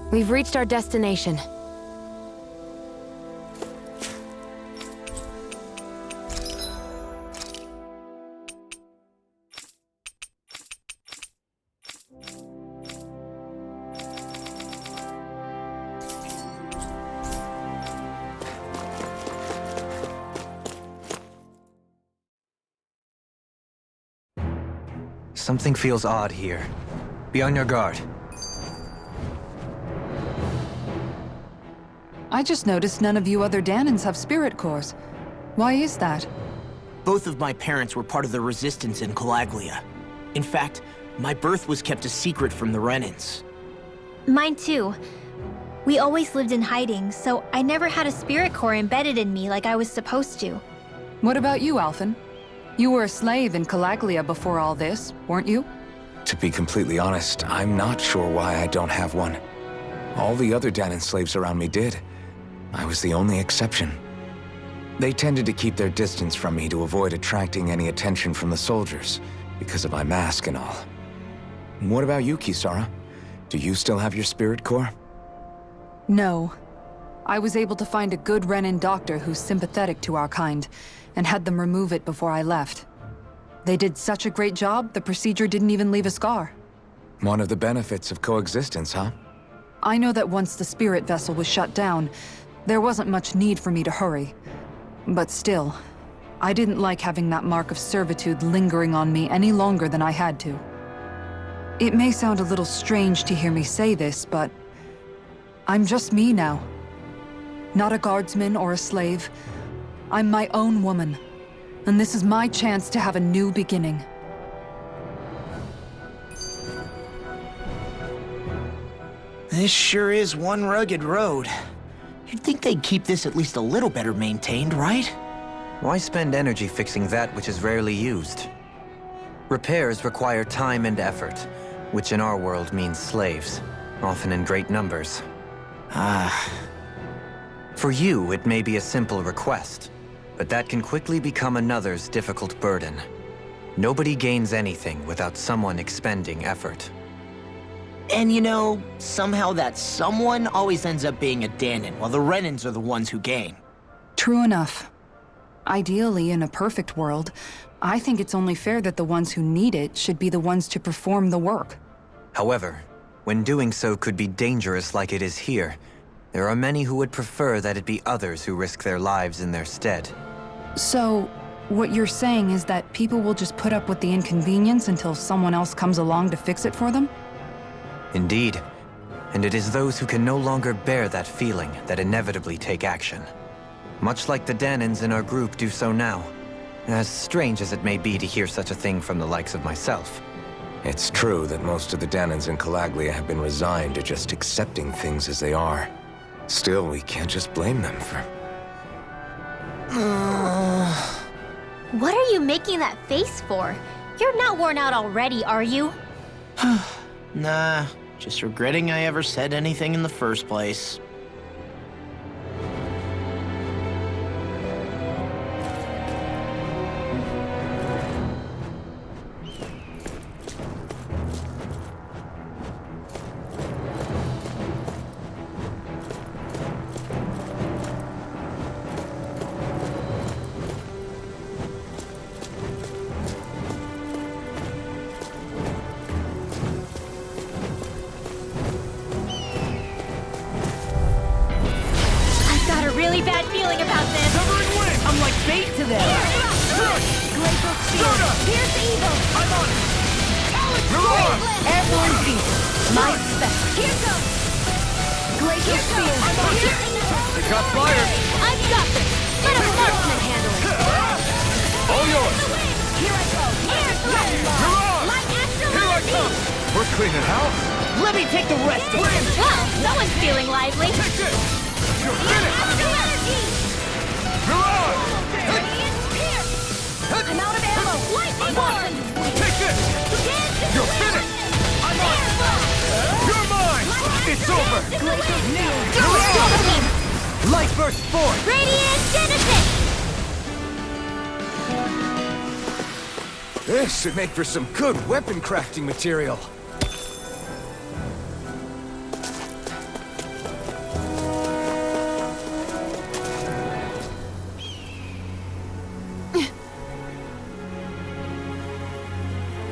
We've reached our destination. Something feels odd here. Be on your guard. I just noticed none of you other Danans have spirit cores. Why is that? Both of my parents were part of the resistance in Calaglia. In fact, my birth was kept a secret from the Renans. Mine too. We always lived in hiding, so I never had a spirit core embedded in me like I was supposed to. What about you, Alphen? You were a slave in Calaglia before all this, weren't you? To be completely honest, I'm not sure why I don't have one. All the other Danan slaves around me did. I was the only exception. They tended to keep their distance from me to avoid attracting any attention from the soldiers, because of my mask and all. What about you, Kisara? Do you still have your spirit core? No. I was able to find a good Renan doctor who's sympathetic to our kind, and had them remove it before I left. They did such a great job, the procedure didn't even leave a scar. One of the benefits of coexistence, huh? I know that once the spirit vessel was shut down, there wasn't much need for me to hurry. But still, I didn't like having that mark of servitude lingering on me any longer than I had to. It may sound a little strange to hear me say this, but I'm just me now. Not a guardsman or a slave. I'm my own woman, and this is my chance to have a new beginning. This sure is one rugged road. You'd think they'd keep this at least a little better maintained, right? Why spend energy fixing that which is rarely used? Repairs require time and effort, which in our world means slaves, often in great numbers. For you, it may be a simple request, but that can quickly become another's difficult burden. Nobody gains anything without someone expending effort. And you know, somehow that someone always ends up being a Danan, while the Renans are the ones who gain. True enough. Ideally, in a perfect world, I think it's only fair that the ones who need it should be the ones to perform the work. However, when doing so could be dangerous like it is here, there are many who would prefer that it be others who risk their lives in their stead. So, what you're saying is that people will just put up with the inconvenience until someone else comes along to fix it for them? Indeed. And it is those who can no longer bear that feeling that inevitably take action. Much like the Danans in our group do so now. As strange as it may be to hear such a thing from the likes of myself. It's true that most of the Danans in Calaglia have been resigned to just accepting things as they are. Still, we can't just blame them for... What are you making that face for? You're not worn out already, are you? Nah, just regretting I ever said anything in the first place. Really bad feeling about this. I'm like bait to them. Glacial Spear. Here's the evil. I'm on it. Airborne Beast. My special. Here goes. Glacial Spear. It got fired! I've got this. Let a marksman handle it. All yours! Here I go. Air Blast. You're on! Like Here I Astrology. come! We're cleaning house! Let me take the rest of it. Well, someone's feeling lively. Take this! You're finished! Astrology. You're on! I'm out of ammo. Lightning Bolt. Take this! You're finished! I'm on. You're mine! It's over! Glacial Spear. Go! Light burst forth! Radiant Genesis. This should make for some good weapon crafting material.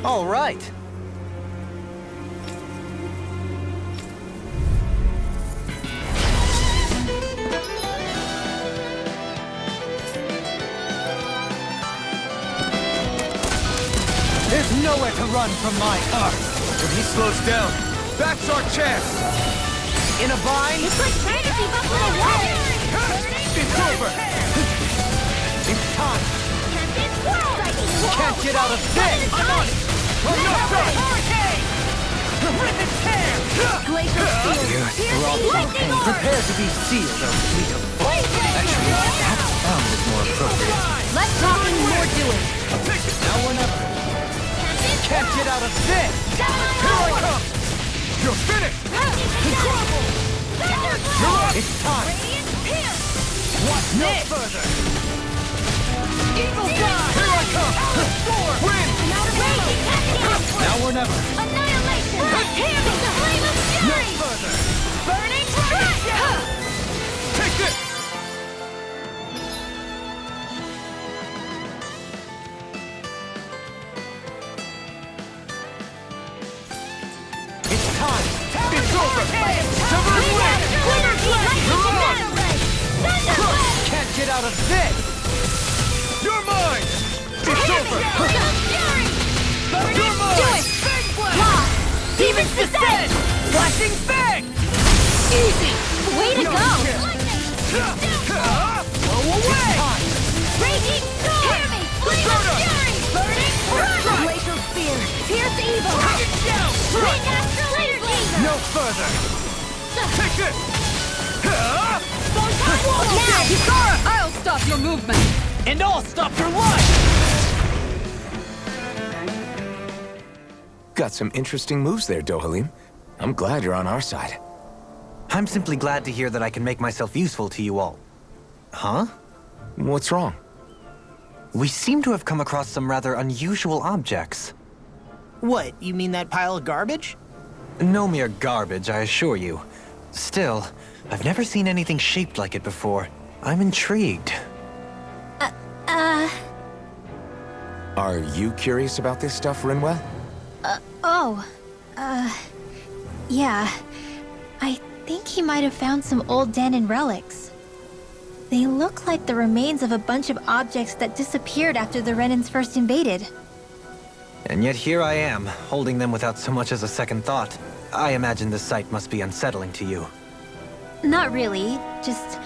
All right. There's nowhere to run from my heart. When he slows down, that's our chance! In a bind, It's like trying to keep up with a wall! It's over! it's time. Captain Squirrel! Can't get out of this! I'm on it! I'm not done! Hurricane! Rip and tear! Glacier Spear! Piercing lightning orb! Prepare to be sealed, oh fleet of foes. Actually, that sound is more appropriate. Less talking, more doing. Now or never. Can't get out of this! Here I come! You're finished! It's time. Watch no further! Eagle Here I come! Win! Now or never. Annihilation! Here is the flame of No fury! further! Burning Dragon! Take this! It's time. It's over! Severed Blade! You're on! Can't get out of this! You're mine! It's over! You're mine! Demon's Descent! Flashing Fang! Easy! Way to go! Blow away! Raging Storm! Hear me! Flame of Fury! Burning Crush! Glacial Spear! Pierce Evil! Ring Astral Energy! No further! Take this! Now! Hikara, I'll stop your movement! And I'll stop your life! Got some interesting moves there, Dohalim. I'm glad you're on our side. I'm simply glad to hear that I can make myself useful to you all. Huh? What's wrong? We seem to have come across some rather unusual objects. What, you mean that pile of garbage? No mere garbage, I assure you. Still, I've never seen anything shaped like it before. I'm intrigued. Are you curious about this stuff, Rinwell? Yeah. I think he might have found some old Danon relics. They look like the remains of a bunch of objects that disappeared after the Renans first invaded. And yet here I am, holding them without so much as a second thought. I imagine the sight must be unsettling to you. Not really, just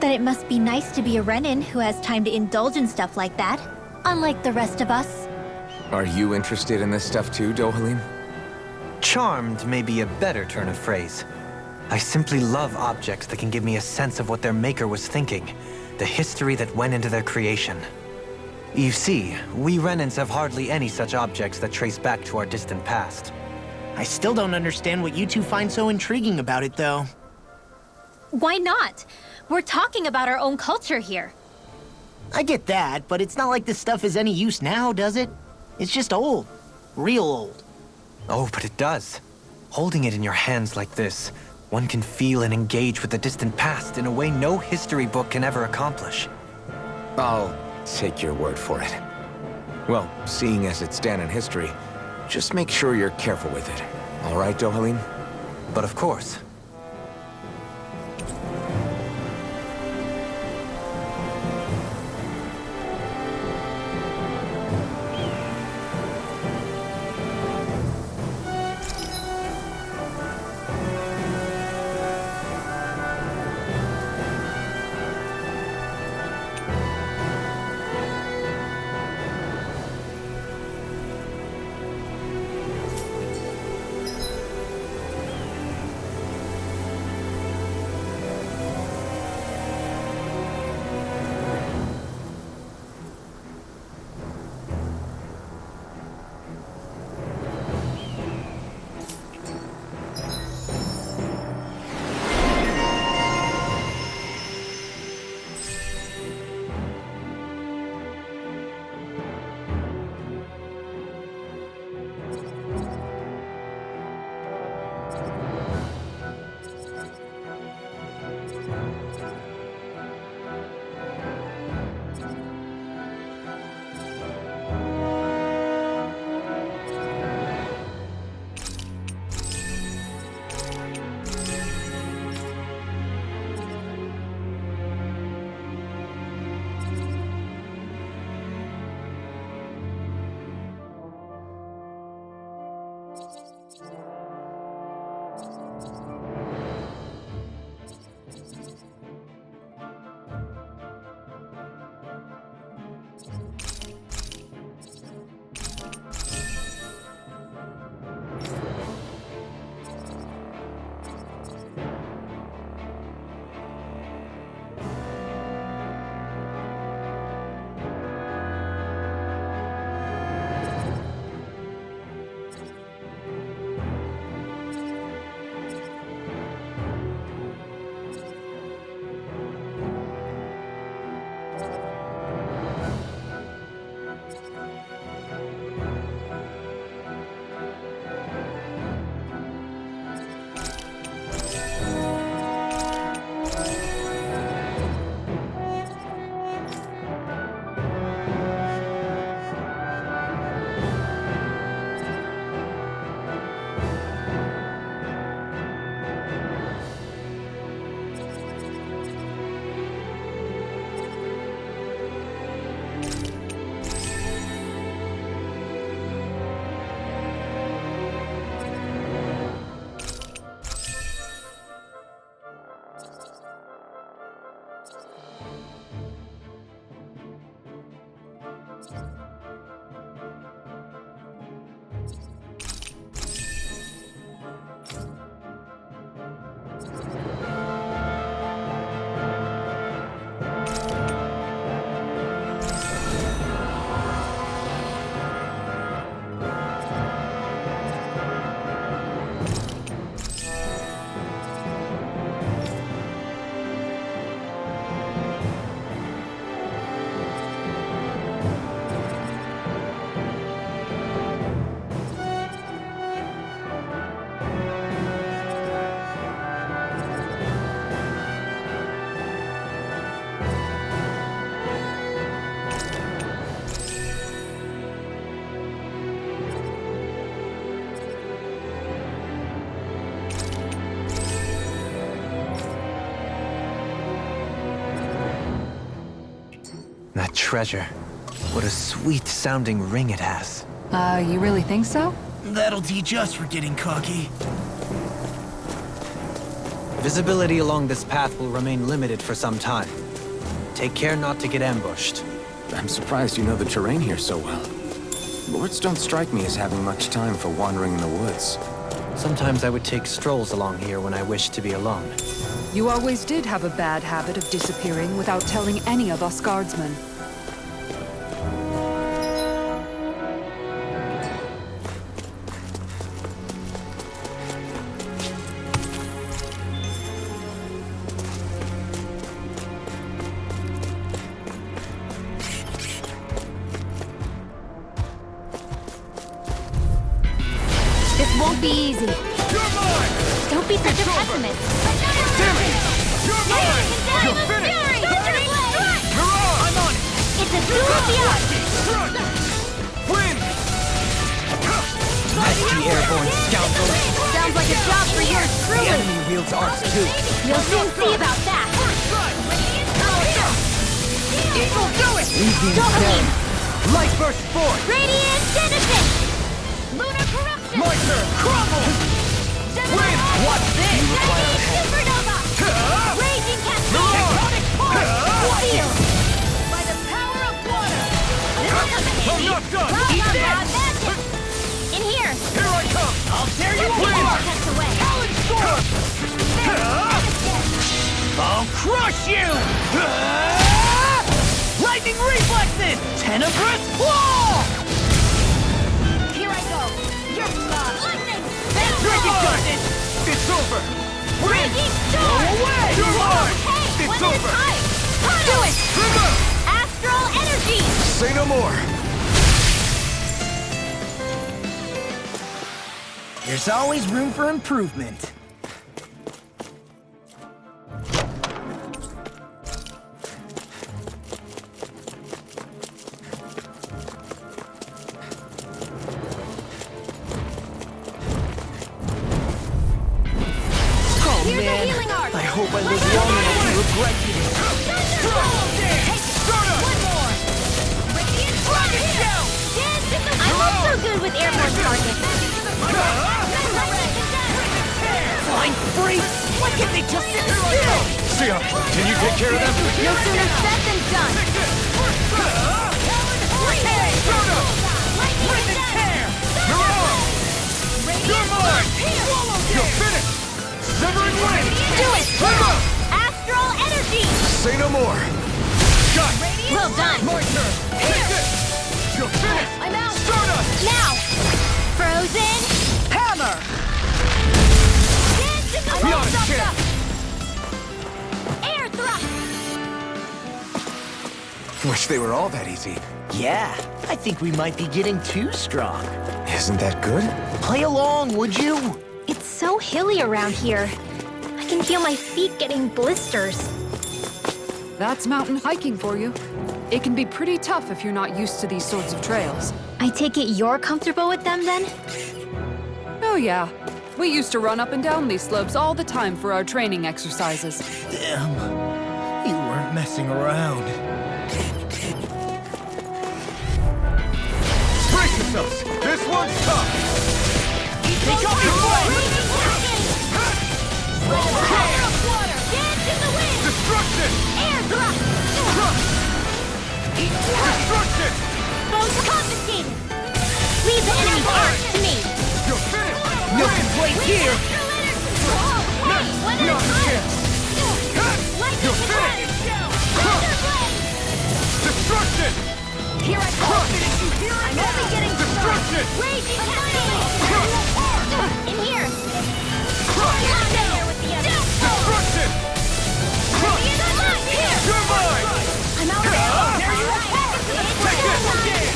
that it must be nice to be a Renan who has time to indulge in stuff like that, unlike the rest of us. Are you interested in this stuff too, Dohalim? Charmed may be a better turn of phrase. I simply love objects that can give me a sense of what their maker was thinking, the history that went into their creation. You see, we Renans have hardly any such objects that trace back to our distant past. I still don't understand what you two find so intriguing about it, though. Why not? We're talking about our own culture here. I get that, but it's not like this stuff is any use now, does it? It's just old. Real old. Oh, but it does. Holding it in your hands like this, one can feel and engage with the distant past in a way no history book can ever accomplish. I'll take your word for it. Well, seeing as it's Danon history, just make sure you're careful with it. All right, Dohalim? But of course. That treasure. What a sweet-sounding ring it has. You really think so? That'll teach us for getting cocky. Visibility along this path will remain limited for some time. Take care not to get ambushed. I'm surprised you know the terrain here so well. Lords don't strike me as having much time for wandering in the woods. Sometimes I would take strolls along here when I wished to be alone. You always did have a bad habit of disappearing without telling any of us guardsmen. This won't be easy. You're mine! Don't be such a pessimist. Damn it! You're mine! You're finished! You're on! I'm on it! It's a duel of the odds. Run! Win! Pesky airborne scoundrel! Sounds like a job for yours The truly. enemy wields ours too. You'll soon see about that. Eagle, do it! Dopamine. Light burst forth! Radiant Genesis. Lunar corruption. My turn! Crumble! Win! What's this? Supernova. Raging cascade. Tectonic force. Steel. By the power of water. I'm not done! Eat this. In here. Here I come! I'll tear you apart. Vortex away. Talon Storm! I'll crush you! Lightning reflexes! Tenebrous claw! Here I go. You're gone. Lightning. Dragon Dust! It's over! Win! Raging Go storm. away! You're mine! Hey, It's one over! at a time. Do it. Remember! Astral energy. Say no more! There's always room for improvement. Oh Here's a man, healing arc. I hope I live long enough to regret it. One more. Radiant Dragon Shell. I'm also good with airborne targets. Flying freak! Why can't they just sit still? Sia, can you take care of them? No sooner said than done. You're mine! You're finished! Severing wind! Do it! Astral energy! Say no more! Got it! Well done. My turn! Take this! You're finished! I'm out. Stardust! Now! Frozen! Hammer! Dance in the Beyond wind a of chance. the air thrust! Wish they were all that easy. Yeah, I think we might be getting too strong. Isn't that good? Play along, would you? It's so hilly around here. I can feel my feet getting blisters. That's mountain hiking for you. It can be pretty tough if you're not used to these sorts of trails. I take it you're comfortable with them then? Oh yeah. We used to run up and down these slopes all the time for our training exercises. Damn, you weren't messing around. Brace yourselves! This one's tough! Take off your blade! Power of water! Dance in the wind! Destruction! Air thrust! Destruction! Foes confiscated! Leave the enemy's arms to me! You're finished! No complaint here! Hey, one at a time! Lightning You're attack! Thunder blade! Destruction! Here I go! I'm only getting Destruction! raging cascade! In here! You're there with the others! Destruction! You're mine! I'm out there! There you are! Take this!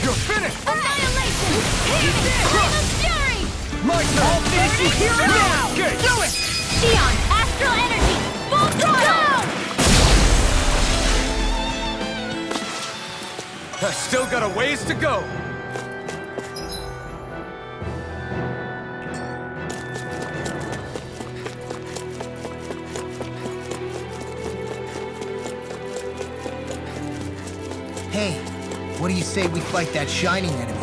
You're finished! Annihilation! Flame of fury! My turn! I'll finish you here and now! Okay. Do it! Xion, astral energy! Full throttle! I've still got a ways to go! What do you say we fight that shining enemy?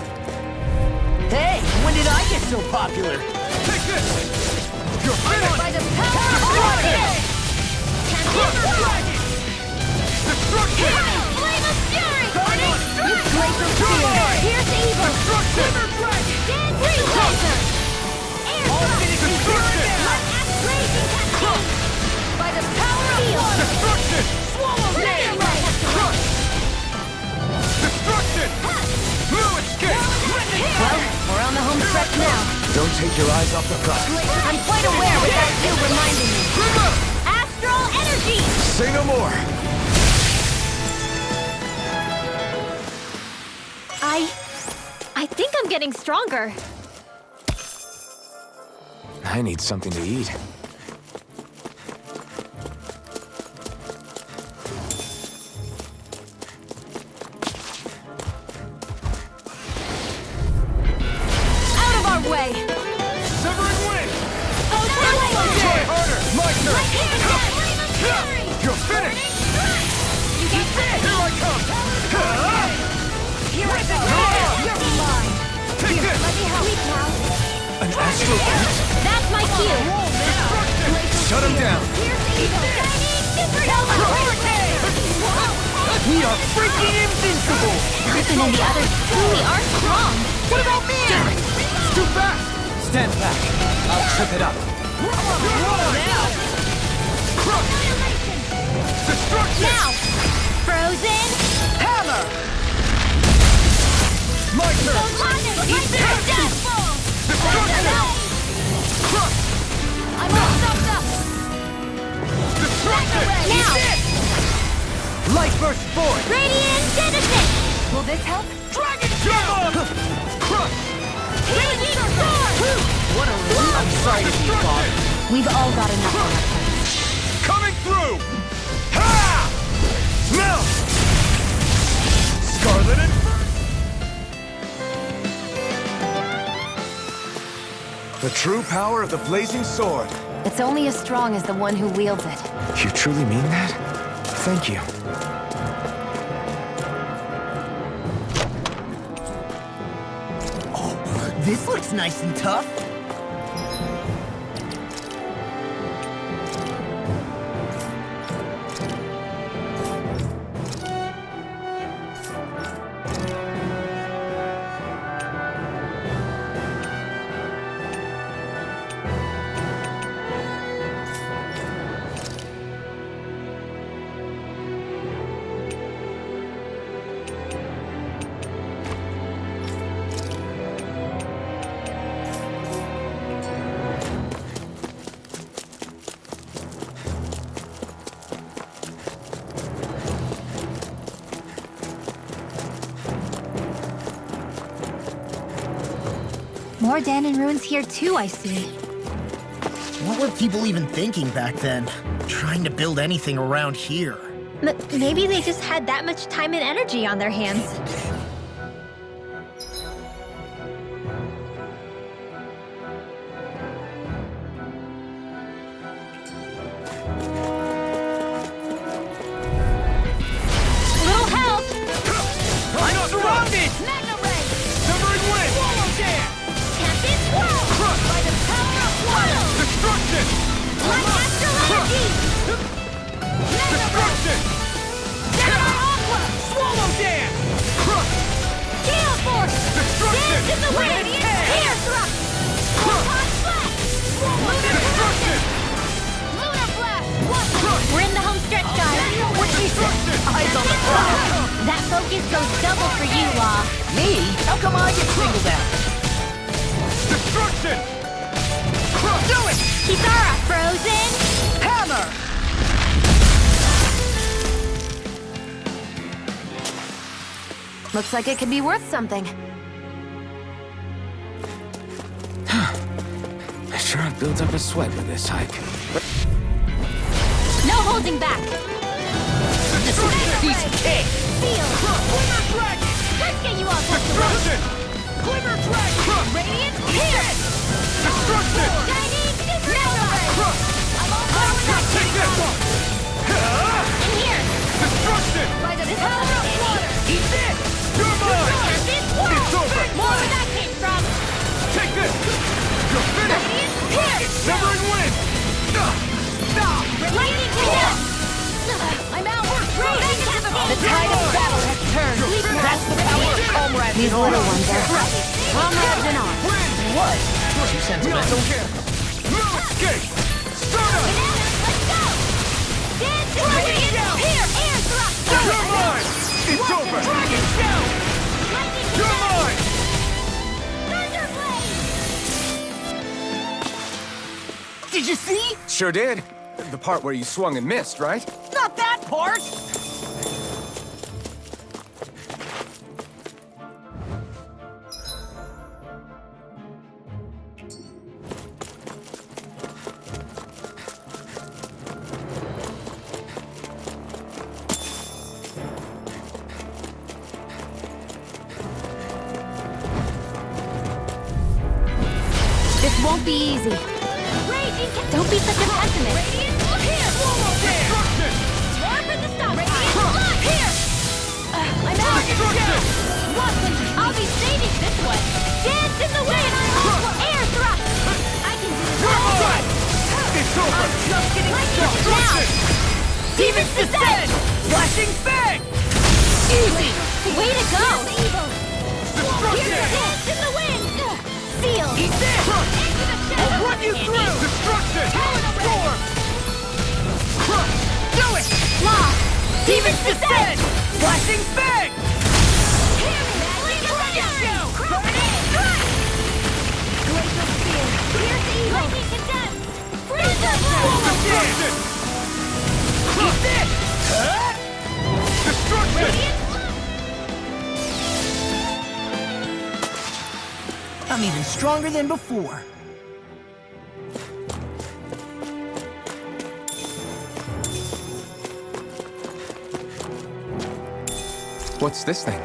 Hey, when did I get so popular? Take this! You're finished! By the power of water! Dragon! Destruction! Flame of fury! Burning strike! Glacial spear! Pierce evil! Destruction! Stand free laser! Air thrust! Destruction! Let act blazing cascade! By the power of water! Destruction! Swallow Laser ray! Crush! Destruction! No escape! Well, we're on the home stretch now. Don't take your eyes off the prize. I'm quite aware without you reminding me. Trigger! Astral energy! Say no more. I think I'm getting stronger. I need something to eat. Out of our way! Severing wind! Oh, Try harder! My turn! Fury! You're finished! You got this! Here I come! Here I go! You're mine! Take this! Let me help you, pal. An astral bolt? That's my cue! Shut him down. Here's evil! Supernova! We are freaking invincible! Griffin and the others truly are strong! What about me? Too fast! Stand back. I'll trip it up. Crush! Destruction! Now! Frozen! Hammer! My turn! Deathful! Destruction! Crush! I'm all stuffed up! Destruction! Now! Light burst forth. Radiant Genesis! Will this help? Dragon Jump! Crush! Healing Sword! What a relief. I'm sorry to be bothered. We've all got enough on our plates. Coming through! Ha! Now! Scarlet and... The true power of the blazing sword. It's only as strong as the one who wields it. You truly mean that? Thank you. This looks nice and tough. More Danon ruins here too, I see. What were people even thinking back then? Trying to build anything around here. Maybe they just had that much time and energy on their hands. Little help! I'm surrounded! Magna Ray! Severing wind! Swallow dance! Captain Swirl! Crush! By the power of water! Destruction! Like astral energy! Destruction! Samurai Aqua! Swallow dance! Crush! Gale Force! Destruction! Dance in the wind! Air Thrust! Proton Flash! Lunar Destruction! Lunar Blast! We're in the home stretch, guys! Destruction! Eyes on the prize. That focus goes double for you, Law. Me? How come I get singled out? Destruction! Crush! Do it! Kisara, frozen! Hammer! Looks like it could be worth something. I sure have built up a sweat with this hike. No holding back! This is a piece of cake! Feel! Glimmer Dragon! Let's get you all set to work! Destruction! Glimmer Dragon! Radiant Pierce! Destruction! Shining Magna Ray! Crush! I'm all powered up! Take this one! In here! Destruction! By the power of water! Eat this! You're These little ones are happy. Comrades in arms. What? Too We sentimental. don't care. No escape! Soda! Let's go! Dance in the wind! Here! Air thrust! You're mine! It's over! Dragon show! Lightning You're attack! mine! Thunderblade! Did you see? Sure did. The part where you swung and missed, right? Not that part! This won't be easy. Don't be such a pessimist. Here! Destruction! More for the stop! Here! I'm out! Watson, I'll be saving this one! Dance in the wind! Air thrust! I can do this! You're mine! It's over! Just getting started! Now! Demon's Descent! Flashing fang! Easy! Way to go! Destruction! Dance in the wind! Seal! Eat this! Into the shadow! I'll run you through! Destruction! Storm! Do it! Lock! Demon's Descent! Flashing fang! Glacial Spear! Here's evil! Lightning condensed! Freezer Destruction! Eat this! Destruction! I'm even stronger than before. What's this thing?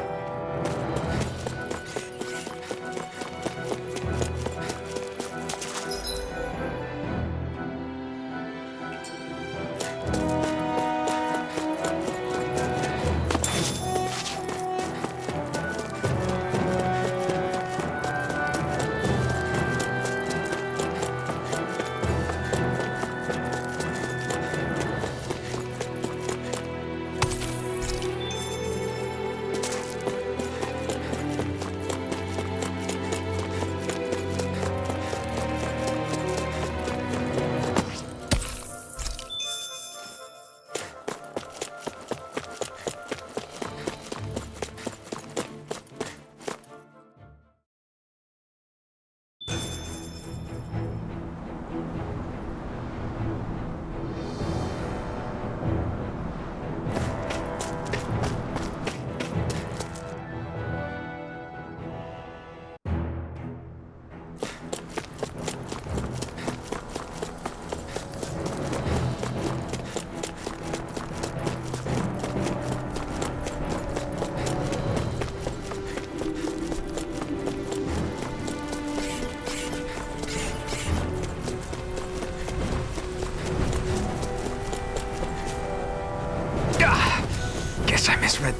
Guess I misread.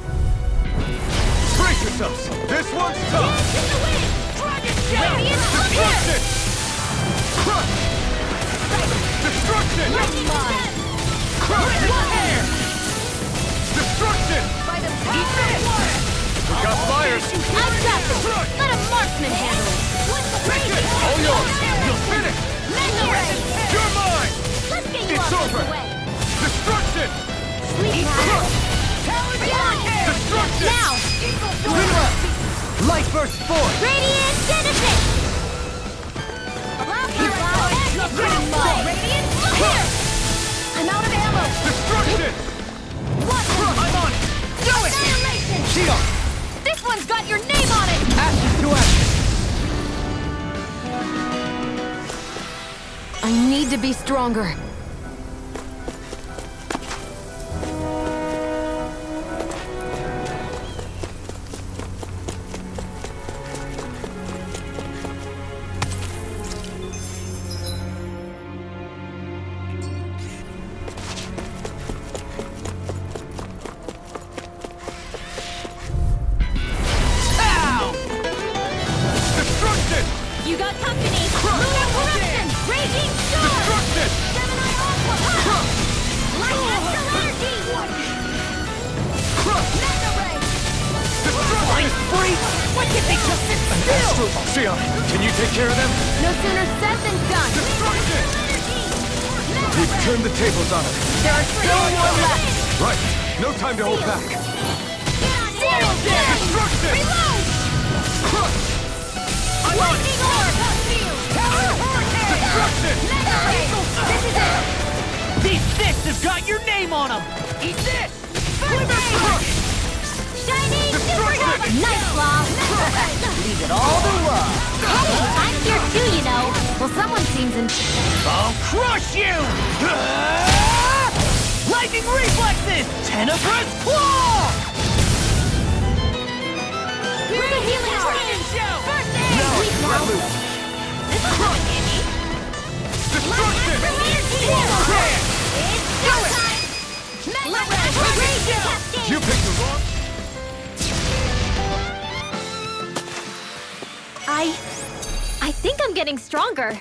Brace yourselves! This one's tough! Radiant Destruction! Crush! Destruction! Air! Destruction! By the power of water! We got fires! I've got this! Let a marksman handle it! Take it! All yours! You'll finish! Meteorite! You're mine! Let's get you It's off over! this way! Destruction! Sleep now! Destruction! Now! Light burst forth! Radiant Genesis! Radiant here! I'm out of ammo! Destruction! What? I'm on it! Do it! Annihilation! Shield! This one's got your name on it! Ashes to ashes! I need to be stronger. Destruction! You got company! Lunar corruption! Raging storm! Destruction! Gemini Turn the tables on him. There are still more left. Right. No time to hold back. Zero damage. Destruction! Reload. Lightning orb. Tower hurricane. Destruction! Mega ray. This is it. These fists have got your name on them! Eat this. First aid. Shiny super Destruction! nice, Law. Leave it all to love. Hey, I'm here too, you know. Well, someone seems in. I'll crush you! Lightning reflexes! Tenebrous claw! Here's the healing screen. First aid. Now. This is not handy. Destruction! It's showtime. Mega ray. You picked the wrong... I think I'm getting stronger.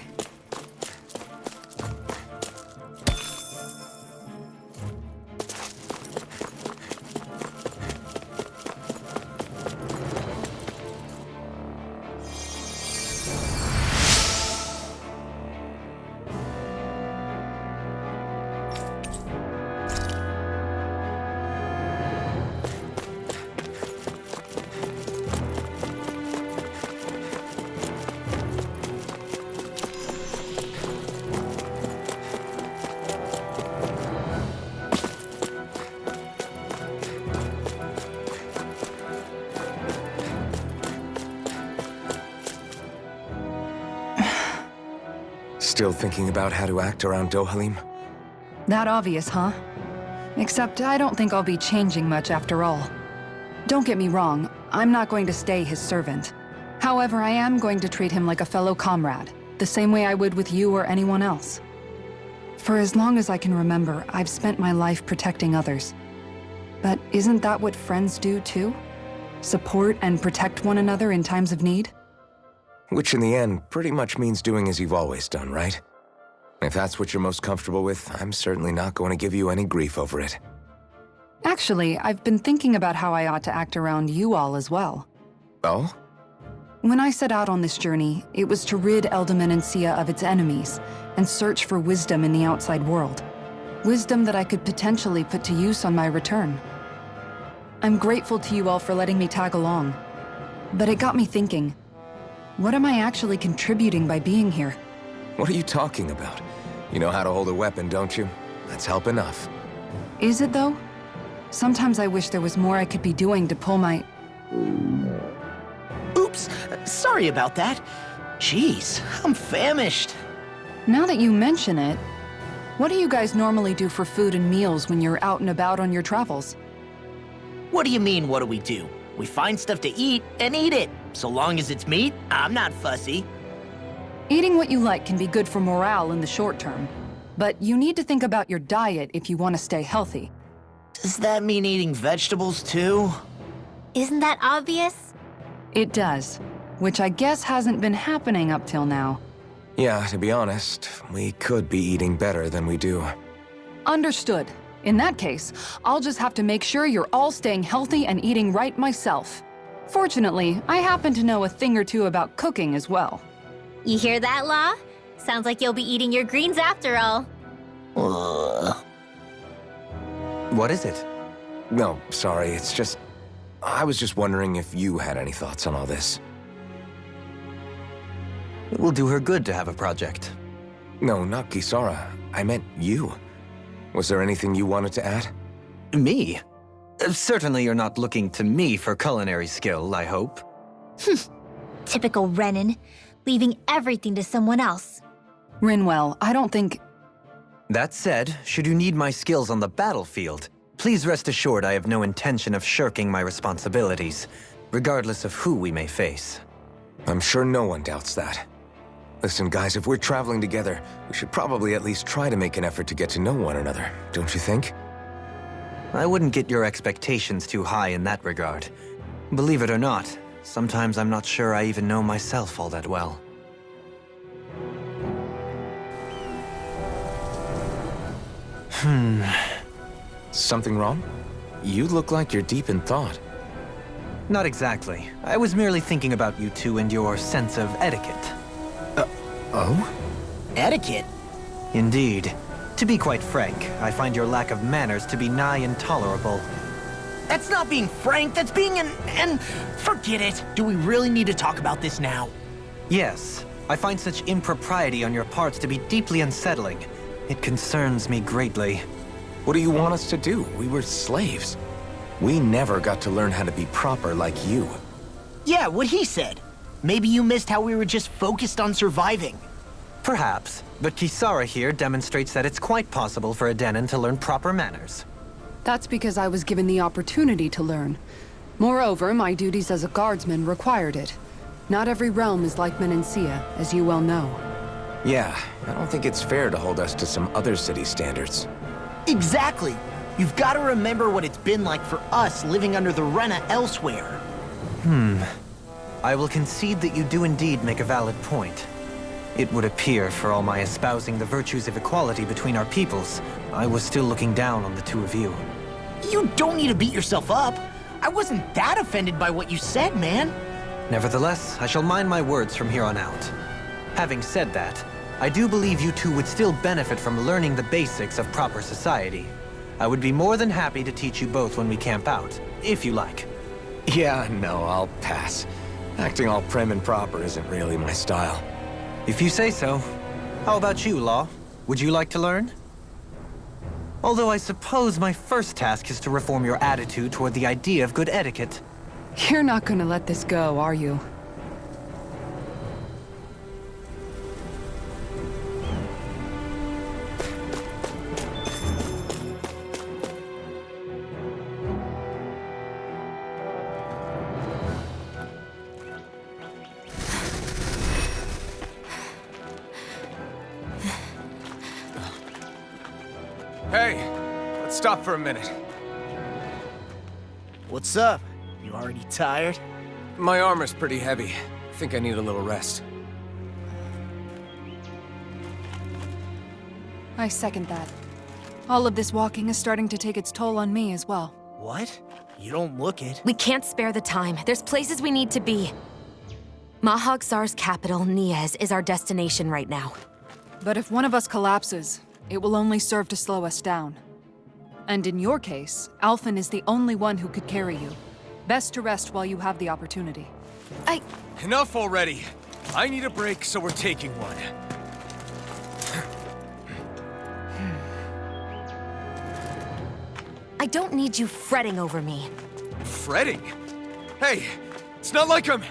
Still thinking about how to act around Dohalim? That obvious, huh? Except I don't think I'll be changing much after all. Don't get me wrong, I'm not going to stay his servant. However, I am going to treat him like a fellow comrade, the same way I would with you or anyone else. For as long as I can remember, I've spent my life protecting others. But isn't that what friends do too? Support and protect one another in times of need? Which in the end pretty much means doing as you've always done, right? If that's what you're most comfortable with, I'm certainly not going to give you any grief over it. Actually, I've been thinking about how I ought to act around you all as well. Oh? When I set out on this journey, it was to rid Eldaman and Sia of its enemies and search for wisdom in the outside world. Wisdom that I could potentially put to use on my return. I'm grateful to you all for letting me tag along. But it got me thinking, what am I actually contributing by being here? What are you talking about? You know how to hold a weapon, don't you? That's help enough. Is it though? Sometimes I wish there was more I could be doing to pull my... Oops, sorry about that. Jeez, I'm famished. Now that you mention it, what do you guys normally do for food and meals when you're out and about on your travels? What do you mean, what do? We find stuff to eat and eat it. So long as it's meat, I'm not fussy. Eating what you like can be good for morale in the short term, but you need to think about your diet if you want to stay healthy. Does that mean eating vegetables too? Isn't that obvious? It does, which I guess hasn't been happening up till now. Yeah, to be honest, we could be eating better than we do. Understood. In that case, I'll just have to make sure you're all staying healthy and eating right myself. Fortunately, I happen to know a thing or two about cooking as well. You hear that, Law? Sounds like you'll be eating your greens after all. What is it? No, sorry, it's just... I was just wondering if you had any thoughts on all this. It will do her good to have a project. No, not Kisara. I meant you. Was there anything you wanted to add? Me? Certainly you're not looking to me for culinary skill, I hope. Typical Renan, leaving everything to someone else. Rinwell, I don't think... That said, should you need my skills on the battlefield, please rest assured I have no intention of shirking my responsibilities, regardless of who we may face. I'm sure no one doubts that. Listen, guys, if we're traveling together, we should probably at least try to make an effort to get to know one another, don't you think? I wouldn't get your expectations too high in that regard. Believe it or not, sometimes I'm not sure I even know myself all that well. Something wrong? You look like you're deep in thought. Not exactly. I was merely thinking about you two and your sense of etiquette. Oh? Etiquette? Indeed. To be quite frank, I find your lack of manners to be nigh intolerable. That's not being frank, that's being an... Forget it. Do we really need to talk about this now? Yes, I find such impropriety on your parts to be deeply unsettling. It concerns me greatly. What do you want us to do? We were slaves. We never got to learn how to be proper like you. Yeah, what he said. Maybe you missed how we were just focused on surviving. Perhaps, but Kisara here demonstrates that it's quite possible for a Denon to learn proper manners. That's because I was given the opportunity to learn. Moreover, my duties as a guardsman required it. Not every realm is like Menancia, as you well know. Yeah, I don't think it's fair to hold us to some other city standards. Exactly. You've got to remember what it's been like for us living under the Rena elsewhere. I will concede that you do indeed make a valid point. It would appear, for all my espousing the virtues of equality between our peoples, I was still looking down on the two of you. You don't need to beat yourself up. I wasn't that offended by what you said, man. Nevertheless, I shall mind my words from here on out. Having said that, I do believe you two would still benefit from learning the basics of proper society. I would be more than happy to teach you both when we camp out, if you like. Yeah, no, I'll pass. Acting all prim and proper isn't really my style. If you say so. How about you, Law? Would you like to learn? Although I suppose my first task is to reform your attitude toward the idea of good etiquette. You're not gonna let this go, are you? Hey, let's stop for a minute. What's up? You already tired? My armor's pretty heavy. I think I need a little rest. I second that. All of this walking is starting to take its toll on me as well. What? You don't look it. We can't spare the time. There's places we need to be. Mahag-Sar's capital, Niez, is our destination right now. But if one of us collapses, it will only serve to slow us down. And in your case, Alphen is the only one who could carry you. Best to rest while you have the opportunity. Enough already. I need a break, so we're taking one. I don't need you fretting over me. Fretting? Hey, it's not like I'm...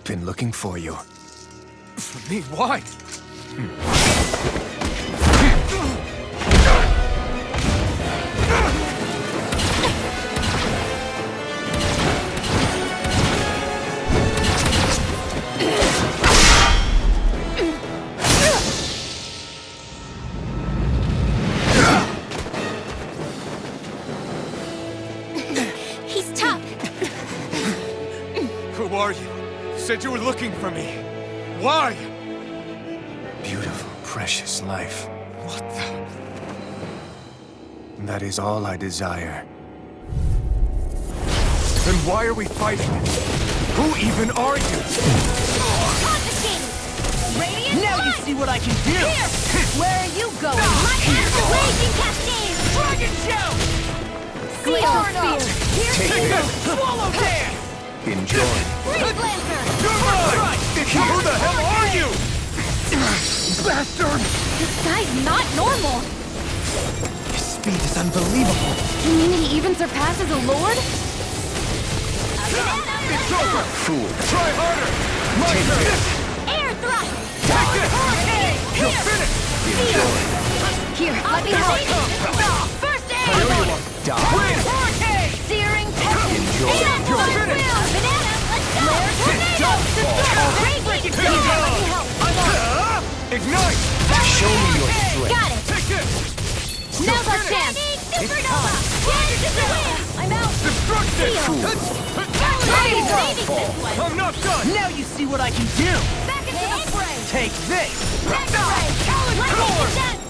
Been looking for you. For me, why? He's tough. Who are you? You said you were looking for me. Why? Beautiful, precious life. What the... That is all I desire. Then why are we fighting? Who even are you? Confiscated! Radiant Now you Blood! see what I can do! Here! Where are you going? My acid raging cascade! Dragon Shout! Glacial Spear! Here's Take this! Swallow dance! Enjoy. Freeze Lancer! You're mine! Who the hell are you? Bastard! This guy's not normal! His speed is unbelievable. You mean he even surpasses a lord? It's over! Fool. Try harder! My turn! Air thrust! Take this! Hurricane! You're finished! Here, let me help. First aid! Win! Searing tempest! Enjoy. You're finished! Banana, let's go! Tornado! Raging Here, let me help. Ignite! Show me your strength. Got it! Take this! Now's our chance! Supernova! Dance to the wind! I'm out! Destruction! Saving this one! I'm not done! Now you see what I can do! Back into the fray! Take this! Mega Ray! Lightning Descent!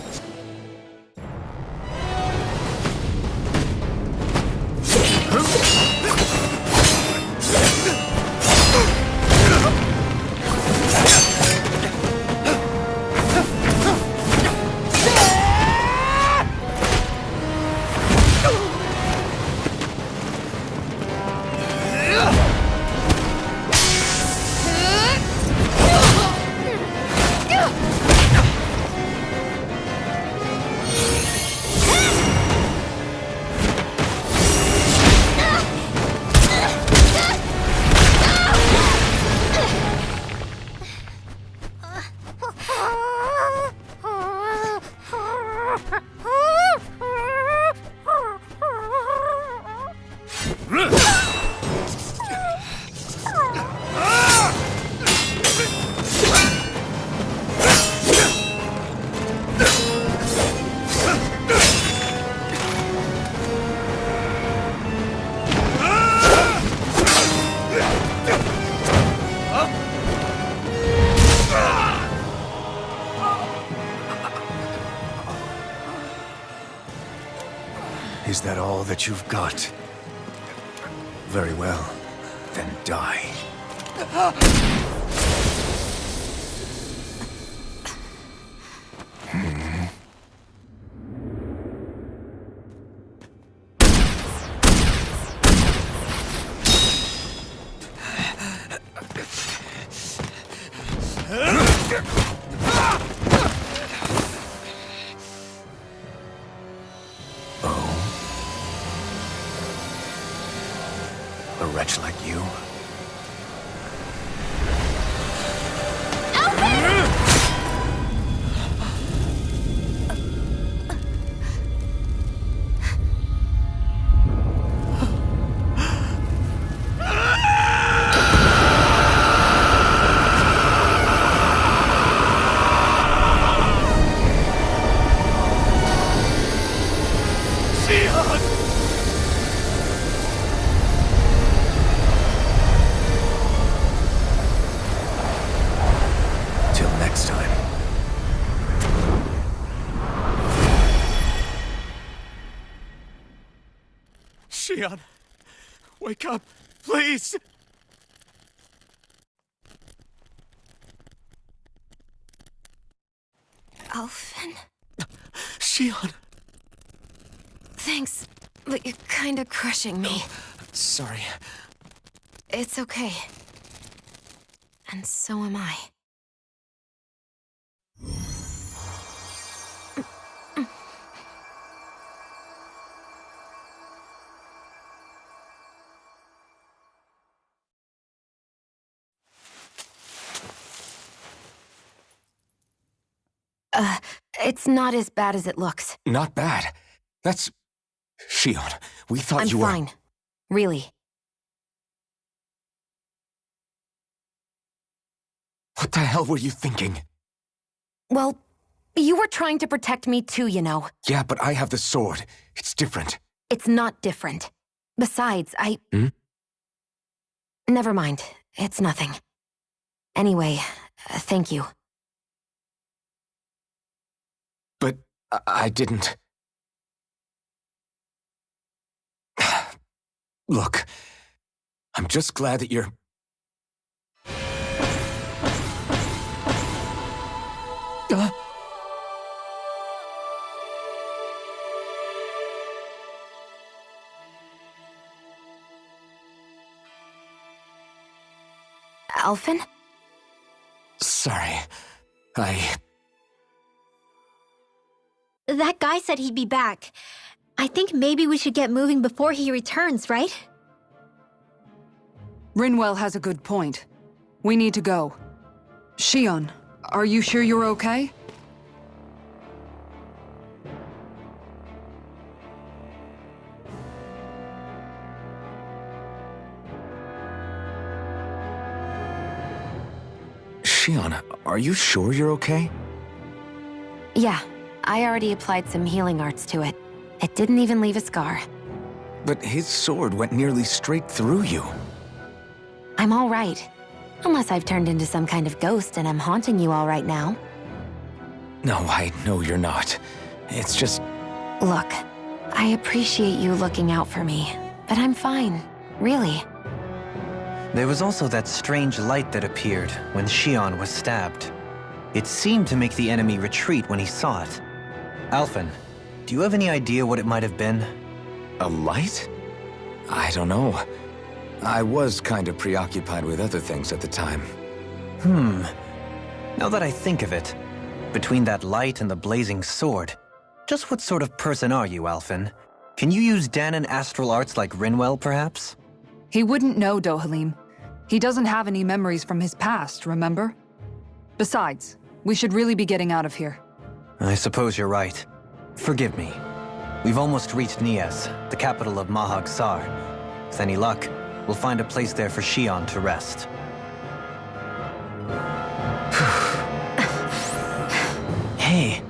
Is that all that you've got? Very well. Then die. A wretch like you? Till next time. Shion, wake up, please! Alphen? Shion! Thanks, but you're kinda crushing me. Sorry. It's okay. And so am I. It's not as bad as it looks. Not bad. That's... Shion, we thought I'm you were... fine. Really. What the hell were you thinking? Well, you were trying to protect me too, you know. Yeah, but I have the sword. It's different. It's not different. Besides, Hmm? Never mind. It's nothing. Anyway, thank you. But I didn't... Look, I'm just glad that you're... Alphen? Sorry. That guy said he'd be back. I think maybe we should get moving before he returns, right? Rinwell has a good point. We need to go. Shion, are you sure you're okay? Shion, are you sure you're okay? Yeah, I already applied some healing arts to it. It didn't even leave a scar. But his sword went nearly straight through you. I'm all right. Unless I've turned into some kind of ghost and I'm haunting you all right now. No, I know you're not. It's just... Look, I appreciate you looking out for me, but I'm fine, really. There was also that strange light that appeared when Shion was stabbed. It seemed to make the enemy retreat when he saw it. Alphen, do you have any idea what it might have been? A light? I don't know. I was kind of preoccupied with other things at the time. Now that I think of it, between that light and the blazing sword, just what sort of person are you, Alphen? Can you use Danon astral arts like Rinwell, perhaps? He wouldn't know, Dohalim. He doesn't have any memories from his past, remember? Besides, we should really be getting out of here. I suppose you're right. Forgive me. We've almost reached Nies, the capital of Mahag Sar. With any luck, we'll find a place there for Shion to rest. Hey.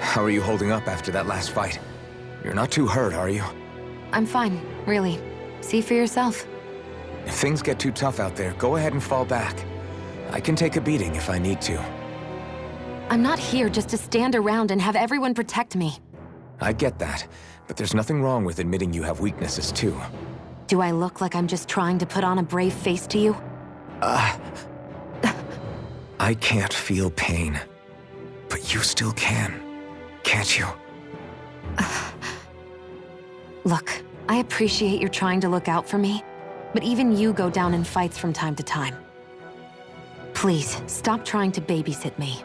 How are you holding up after that last fight? You're not too hurt, are you? I'm fine, really. See for yourself. If things get too tough out there, go ahead and fall back. I can take a beating if I need to. I'm not here just to stand around and have everyone protect me. I get that, but there's nothing wrong with admitting you have weaknesses too. Do I look like I'm just trying to put on a brave face to you? I can't feel pain. But you still can, can't you? Look, I appreciate you're trying to look out for me, but even you go down in fights from time to time. Please, stop trying to babysit me.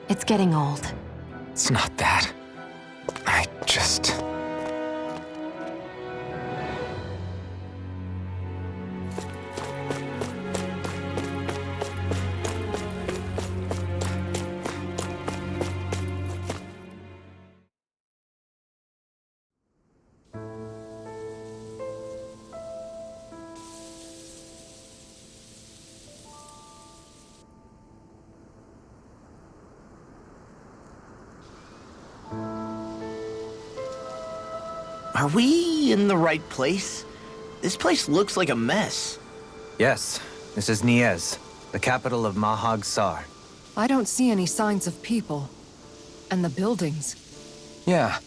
It's getting old. It's not that. I just... Are we in the right place? This place looks like a mess. Yes, this is Nies, the capital of Mahag Sar. I don't see any signs of people. And the buildings. Yeah,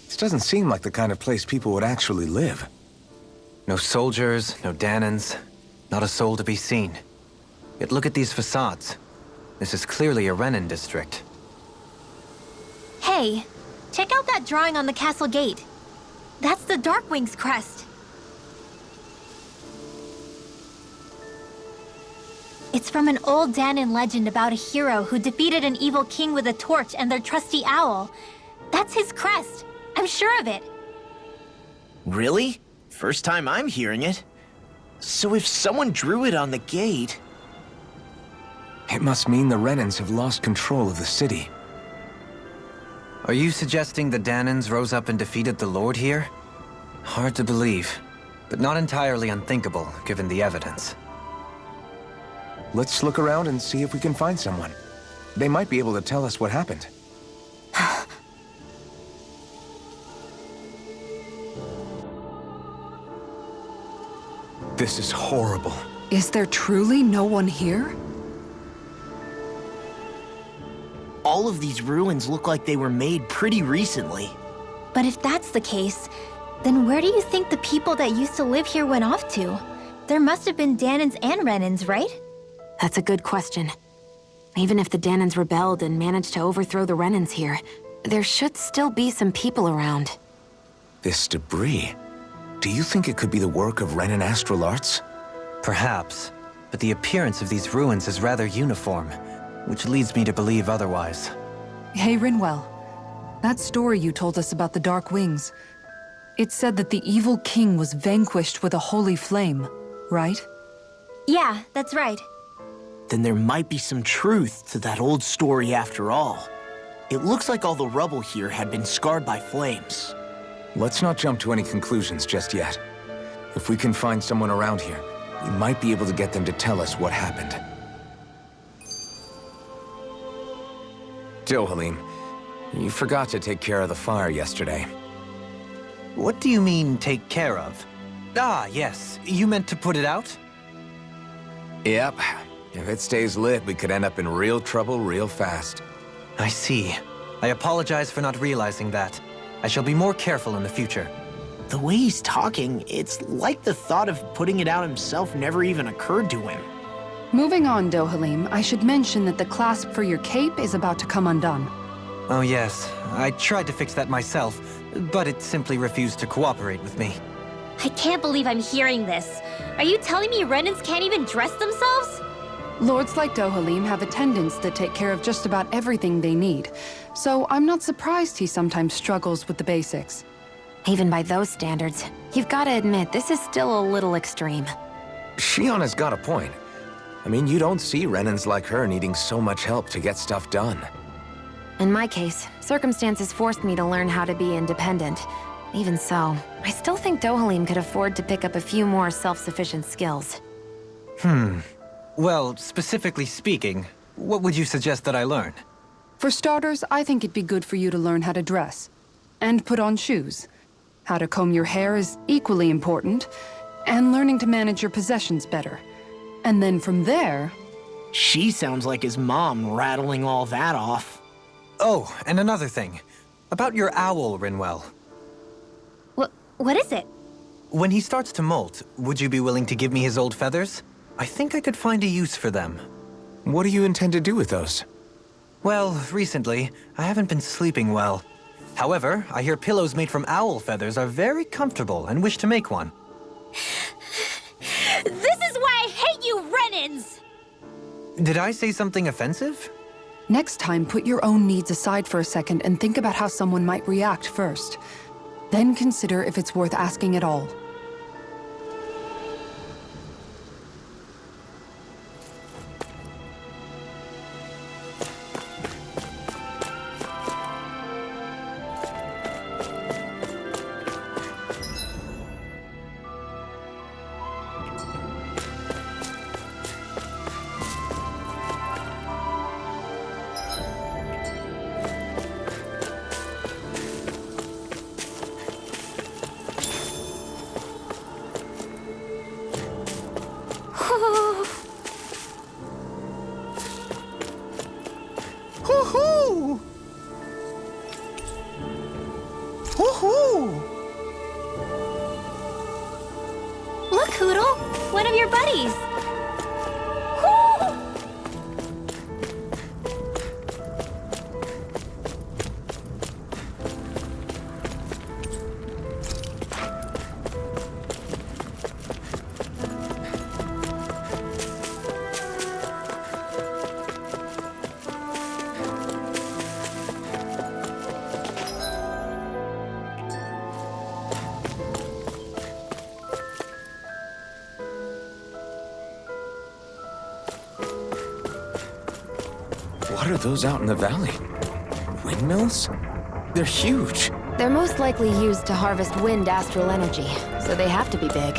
this doesn't seem like the kind of place people would actually live. No soldiers, no Danons, not a soul to be seen. Yet look at these facades. This is clearly a Renin district. Hey, check out that drawing on the castle gate. That's the Darkwing's crest. It's from an old Danon legend about a hero who defeated an evil king with a torch and their trusty owl. That's his crest. I'm sure of it. Really? First time I'm hearing it. So if someone drew it on the gate... It must mean the Renins have lost control of the city. Are you suggesting the Danons rose up and defeated the Lord here? Hard to believe, but not entirely unthinkable, given the evidence. Let's look around and see if we can find someone. They might be able to tell us what happened. This is horrible. Is there truly no one here? All of these ruins look like they were made pretty recently. But if that's the case, then where do you think the people that used to live here went off to? There must have been Danons and Renins, right? That's a good question. Even if the Danons rebelled and managed to overthrow the Renins here, there should still be some people around. This debris. Do you think it could be the work of Renin astral arts? Perhaps, but the appearance of these ruins is rather uniform, which leads me to believe otherwise. Hey, Rinwell. That story you told us about the Dark Wings, it said that the evil king was vanquished with a holy flame, right? Yeah, that's right. Then there might be some truth to that old story after all. It looks like all the rubble here had been scarred by flames. Let's not jump to any conclusions just yet. If we can find someone around here, we might be able to get them to tell us what happened. Dohalim, you forgot to take care of the fire yesterday. What do you mean, take care of? Ah, yes. You meant to put it out? Yep. If it stays lit, we could end up in real trouble real fast. I see. I apologize for not realizing that. I shall be more careful in the future. The way he's talking, it's like the thought of putting it out himself never even occurred to him. Moving on, Dohalim, I should mention that the clasp for your cape is about to come undone. Oh yes, I tried to fix that myself, but it simply refused to cooperate with me. I can't believe I'm hearing this. Are you telling me Renans can't even dress themselves? Lords like Dohalim have attendants that take care of just about everything they need, so I'm not surprised he sometimes struggles with the basics. Even by those standards, you've got to admit this is still a little extreme. Shionna's got a point. I mean, you don't see Renans like her needing so much help to get stuff done. In my case, circumstances forced me to learn how to be independent. Even so, I still think Dohalim could afford to pick up a few more self-sufficient skills. Well, specifically speaking, what would you suggest that I learn? For starters, I think it'd be good for you to learn how to dress. And put on shoes. How to comb your hair is equally important. And learning to manage your possessions better. And then from there... She sounds like his mom rattling all that off. Oh, and another thing. About your owl, Rinwell. What is it? When he starts to molt, would you be willing to give me his old feathers? I think I could find a use for them. What do you intend to do with those? Well, recently, I haven't been sleeping well. However, I hear pillows made from owl feathers are very comfortable and wish to make one. This is why I hate you, Renans! Did I say something offensive? Next time, put your own needs aside for a second and think about how someone might react first. Then consider if it's worth asking at all. Hoo-hoo! Hoo-hoo! Look, Hoodle! One of your buddies! Woo! What are those out in the valley? Windmills? They're huge. They're most likely used to harvest wind astral energy, so they have to be big.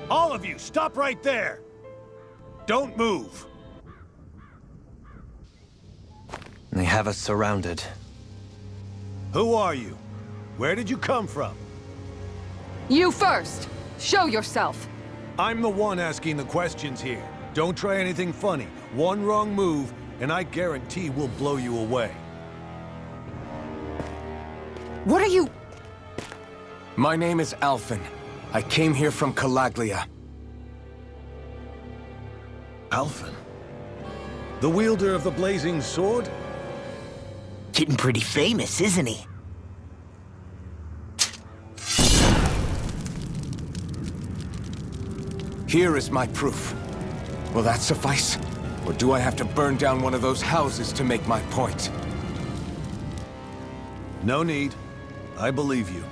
All of you, stop right there! Don't move! They have us surrounded. Who are you? Where did you come from? You first! Show yourself! I'm the one asking the questions here. Don't try anything funny. One wrong move, and I guarantee we'll blow you away. What are you... My name is Alphen. I came here from Calaglia. Alphen? The wielder of the blazing sword? Getting pretty famous, isn't he? Here is my proof. Will that suffice? Or do I have to burn down one of those houses to make my point? No need. I believe you.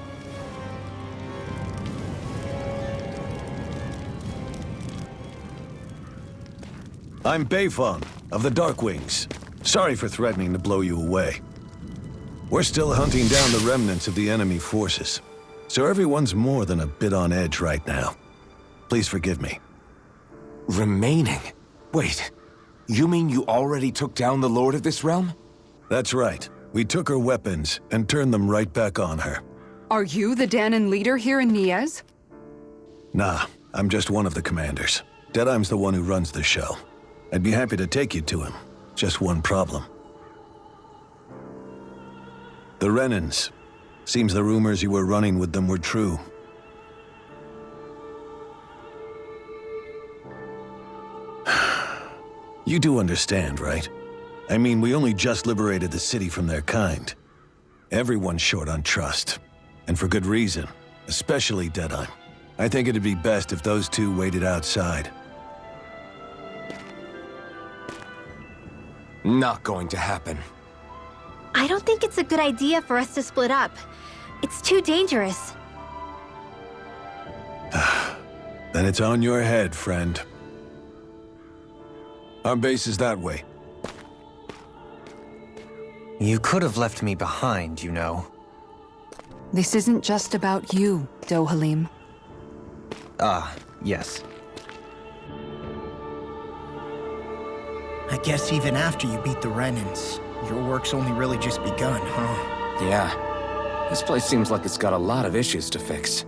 I'm Beifong, of the Darkwings. Sorry for threatening to blow you away. We're still hunting down the remnants of the enemy forces, so everyone's more than a bit on edge right now. Please forgive me. Remaining? Wait, you mean you already took down the Lord of this realm? That's right. We took her weapons and turned them right back on her. Are you the Danon leader here in Niez? Nah, I'm just one of the commanders. Deadeye's the one who runs the show. I'd be happy to take you to him. Just one problem. The Renans. Seems the rumors you were running with them were true. You do understand, right? I mean, we only just liberated the city from their kind. Everyone's short on trust. And for good reason. Especially Deadeye. I think it'd be best if those two waited outside. Not going to happen. I don't think it's a good idea for us to split up. It's too dangerous. Then it's on your head, friend. Our base is that way. You could have left me behind, you know. This isn't just about you, Dohalim. Ah, yes. I guess even after you beat the Renans, your work's only really just begun, huh? Yeah. This place seems like it's got a lot of issues to fix.